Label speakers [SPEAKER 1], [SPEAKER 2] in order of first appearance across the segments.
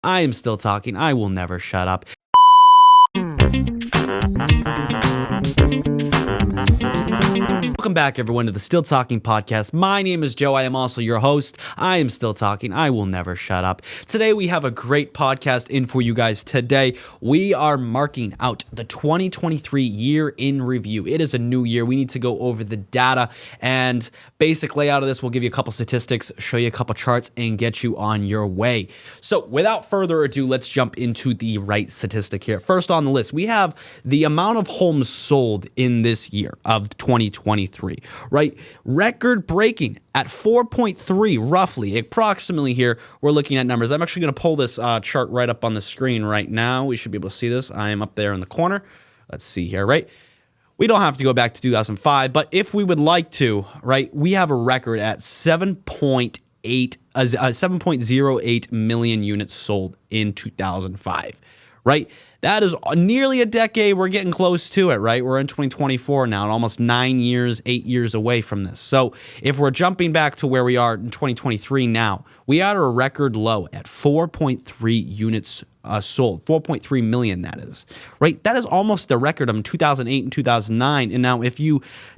[SPEAKER 1] I am still talking. I will never shut up. Welcome back, everyone, to the Still Talking Podcast. My name is Joe. I am also your host. I am still talking. I will never shut up. Today, we have a great podcast in for you guys. Today, we are marking out the 2023 year in review. It is a new year. We need to go over the data, and basic layout of this, we'll give you a couple statistics, show you a couple charts, and get you on your way. So without further ado, let's jump into the right statistic here. First on the list, we have the amount of homes sold in this year of 2023, right? Record breaking at 4.3, roughly, approximately here. We're looking at numbers. I'm actually going to pull this chart right up on the screen right now. We should be able to see this. I am up there in the corner. Let's see here, right? We don't have to go back to 2005, but if we would like to, right, we have a record at 7.08 million units sold in 2005, right? That is nearly a decade. We're getting close to it, right? We're in 2024 now, and almost 8 years away from this. So if we're jumping back to where we are in 2023 now, we are at a record low at 4.3 units sold, 4.3 million, that is, right? That is almost the record of 2008 and 2009. And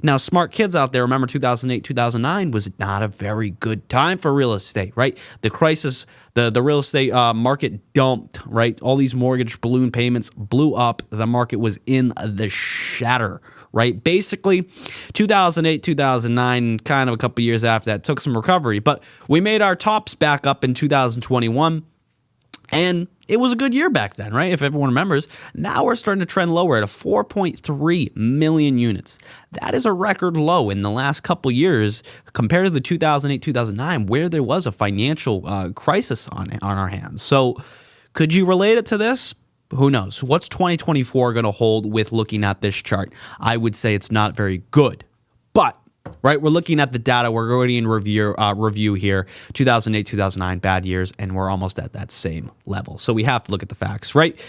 [SPEAKER 1] now smart kids out there, remember 2008, 2009 was not a very good time for real estate, right? The crisis, the real estate market dumped, right? All these mortgage balloon payments blew up. The market was in the shatter, right? Basically, 2008, 2009, kind of a couple years after that, took some recovery. But we made our tops back up in 2021. And it was a good year back then, right? If everyone remembers. Now we're starting to trend lower at a 4.3 million units. That is a record low in the last couple years compared to the 2008, 2009, where there was a financial crisis on our hands. So could you relate it to this? Who knows? What's 2024 going to hold with looking at this chart? I would say it's not very good. But right, we're looking at the data. We're already in review here. 2008, 2009, bad years, and we're almost at that same level. So we have to look at the facts, right?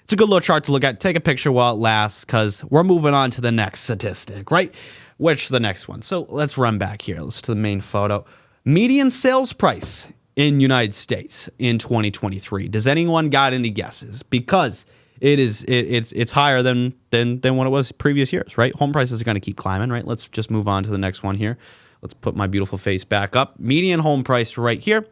[SPEAKER 1] It's a good little chart to look at. Take a picture while it lasts, because we're moving on to the next statistic, right? Which the next one. So let's run back here. Let's to the main photo. Median sales price in United States in 2023. Does anyone got any guesses? Because it's higher than what it was previous years, right? Home prices are going to keep climbing, right? Let's just move on to the next one here. Let's put my beautiful face back up. Median home price right here.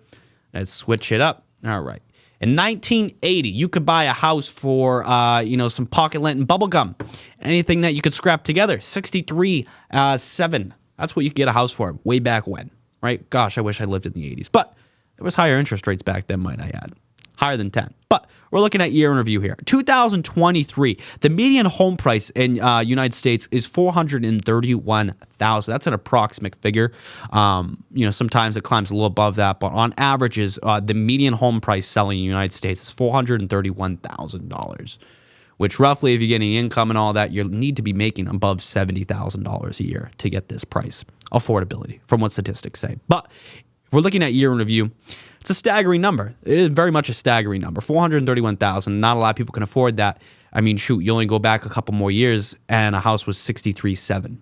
[SPEAKER 1] Let's switch it up. All right. In 1980, you could buy a house for some pocket lint and bubble gum, anything that you could scrap together. 63.7. That's what you could get a house for way back when, right? Gosh, I wish I lived in the 80s, but there was higher interest rates back then, might I add. Higher than 10. But we're looking at year in review here. 2023, the median home price in United States is $431,000. That's an approximate figure. Sometimes it climbs a little above that, but on averages, the median home price selling in the United States is $431,000, which roughly, if you're getting income and all that, you need to be making above $70,000 a year to get this price. Affordability, from what statistics say. But if we're looking at year in review, it's a staggering number. It is very much a staggering number. 431,000. Not a lot of people can afford that. I mean, shoot, you only go back a couple more years and a house was 63.7.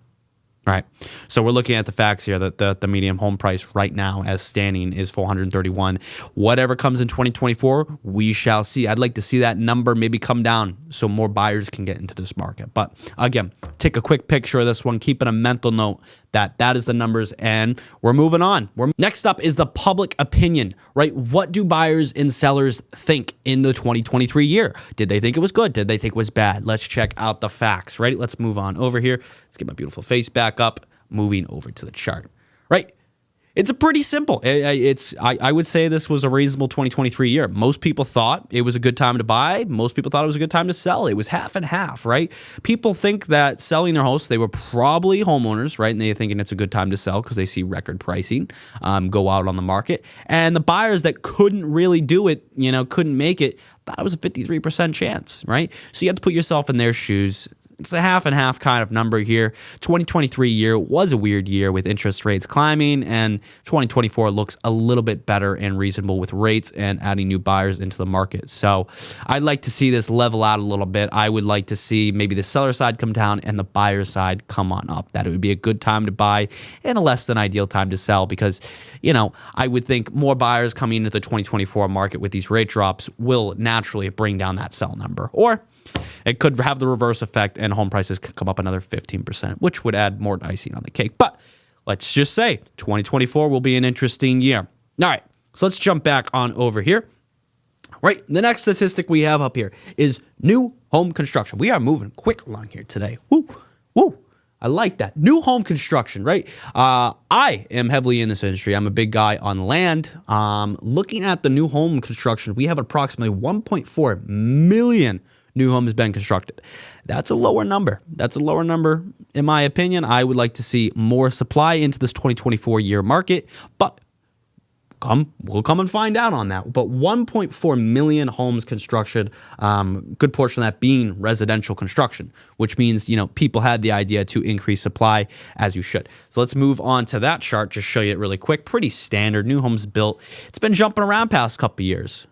[SPEAKER 1] Right. So we're looking at the facts here that the median home price right now as standing is 431. Whatever comes in 2024, we shall see. I'd like to see that number maybe come down so more buyers can get into this market. But again, take a quick picture of this one. Keep in a mental note that is the numbers, and we're moving on. Next up is the public opinion, right? What do buyers and sellers think in the 2023 year? Did they think it was good? Did they think it was bad? Let's check out the facts, right? Let's move on over here. Let's get my beautiful face back up, moving over to the chart, right? It's a pretty simple. I would say this was a reasonable 2023 year. Most people thought it was a good time to buy. Most people thought it was a good time to sell. It was half and half, right? People think that selling their house, they were probably homeowners, right? And they're thinking it's a good time to sell because they see record pricing go out on the market. And the buyers that couldn't really do it, couldn't make it, thought it was a 53% chance, right? So you have to put yourself in their shoes. It's a half and half kind of number here. 2023 year was a weird year with interest rates climbing, and 2024 looks a little bit better and reasonable with rates and adding new buyers into the market. So I'd like to see this level out a little bit. I would like to see maybe the seller side come down and the buyer side come on up. That it would be a good time to buy and a less than ideal time to sell because, I would think more buyers coming into the 2024 market with these rate drops will naturally bring down that sell number. Or it could have the reverse effect and home prices could come up another 15%, which would add more icing on the cake. But let's just say 2024 will be an interesting year. All right, so let's jump back on over here. Right, the next statistic we have up here is new home construction. We are moving quick along here today. Woo, woo. I like that. New home construction, right? I am heavily in this industry. I'm a big guy on land. Looking at the new home construction, we have approximately 1.4 million new homes been constructed. That's a lower number. That's a lower number, in my opinion. I would like to see more supply into this 2024 year market, but we'll come and find out on that. But 1.4 million homes constructed, good portion of that being residential construction, which means, people had the idea to increase supply as you should. So let's move on to that chart, just show you it really quick. Pretty standard, new homes built. It's been jumping around past couple years.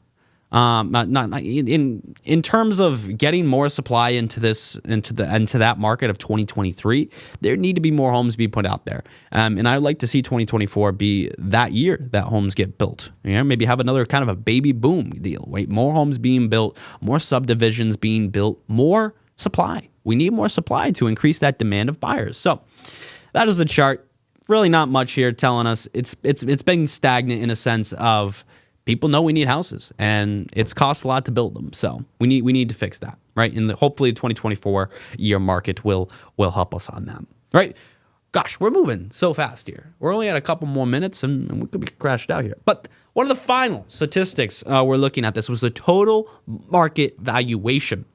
[SPEAKER 1] Not in terms of getting more supply into that market of 2023, there need to be more homes be put out there. And I'd like to see 2024 be that year that homes get built. Maybe have another kind of a baby boom deal. Right? More homes being built, more subdivisions being built, more supply. We need more supply to increase that demand of buyers. So that is the chart. Really not much here telling us it's been stagnant in a sense of people know we need houses and it's cost a lot to build them. So we need to fix that, right? And hopefully the 2024 year market will help us on that, right? Gosh, we're moving so fast here. We're only at a couple more minutes and we could be crashed out here. But one of the final statistics we're looking at this was the total market valuation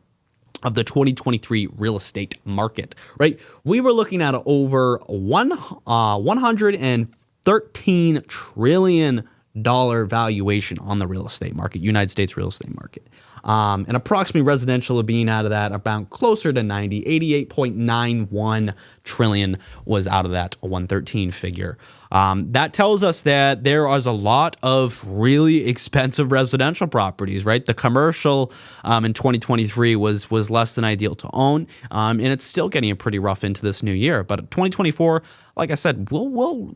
[SPEAKER 1] of the 2023 real estate market, right? We were looking at over $113 trillion valuation on the real estate market, United States real estate market. And approximately residential being out of that about closer to 88.91 trillion was out of that 113 figure. That tells us that there is a lot of really expensive residential properties, right? The commercial in 2023 was less than ideal to own, and it's still getting pretty rough into this new year. But 2024, like I said, we'll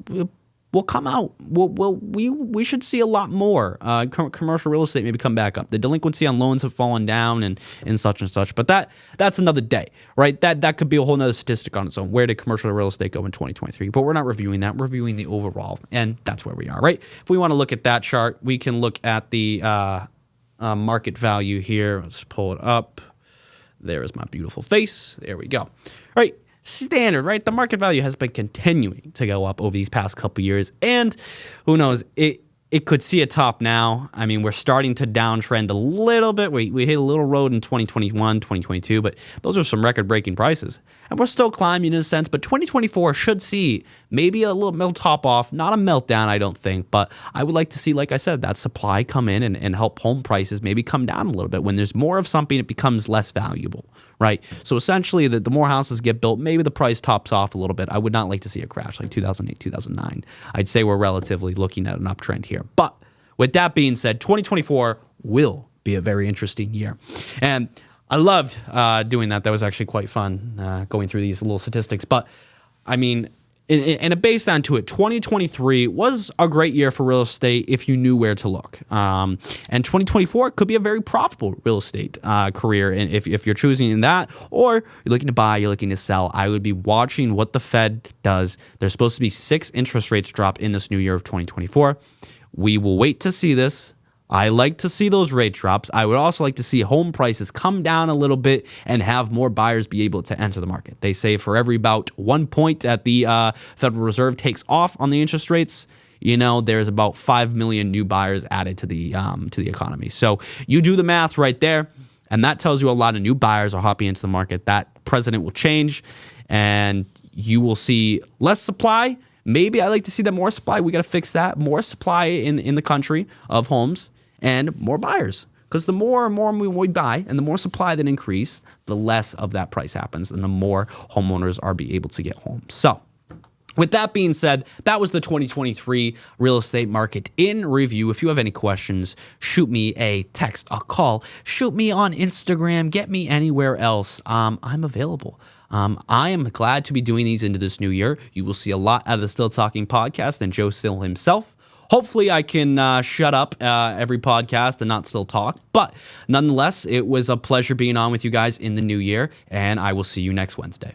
[SPEAKER 1] come out. We should see a lot more commercial real estate maybe come back up. The delinquency on loans have fallen down and such and such. But that's another day, right? That could be a whole nother statistic on its own. Where did commercial real estate go in 2023? But we're not reviewing that. We're reviewing the overall, and that's where we are, right? If we want to look at that chart, we can look at the market value here. Let's pull it up. There is my beautiful face. There we go. All right. Standard, right? The market value has been continuing to go up over these past couple years, and who knows, it could see a top now. I mean, we're starting to downtrend a little bit. We hit a little road in 2021, 2022, but those are some record-breaking prices. And we're still climbing in a sense, but 2024 should see maybe a little top off, not a meltdown, I don't think, but I would like to see, like I said, that supply come in and help home prices maybe come down a little bit. When there's more of something, it becomes less valuable, right? So essentially, the more houses get built, maybe the price tops off a little bit. I would not like to see a crash like 2008, 2009. I'd say we're relatively looking at an uptrend here. But with that being said, 2024 will be a very interesting year. And I loved doing that. That was actually quite fun, going through these little statistics. But, I mean, and based onto it, 2023 was a great year for real estate if you knew where to look. And 2024 could be a very profitable real estate career. And if you're choosing that, or you're looking to buy, you're looking to sell, I would be watching what the Fed does. There's supposed to be 6 interest rates drop in this new year of 2024. We will wait to see this. I like to see those rate drops. I would also like to see home prices come down a little bit and have more buyers be able to enter the market. They say for every about 1 point that the Federal Reserve takes off on the interest rates, there's about 5 million new buyers added to the economy. So you do the math right there, and that tells you a lot of new buyers are hopping into the market. That precedent will change, and you will see less supply. Maybe I like to see that more supply. We got to fix that. More supply in the country of homes. And more buyers Because the more and more we buy and the more supply that increase, the less of that price happens and the more homeowners are be able to get homes. So with that being said, that was the 2023 real estate market in review. If you have any questions, shoot me a text, a call, shoot me on Instagram, get me anywhere else. I'm available. I am glad to be doing these into this new year. You will see a lot out of the Still Talking podcast and Joe Still himself. Hopefully I can shut up every podcast and not still talk. But nonetheless, it was a pleasure being on with you guys in the new year, and I will see you next Wednesday.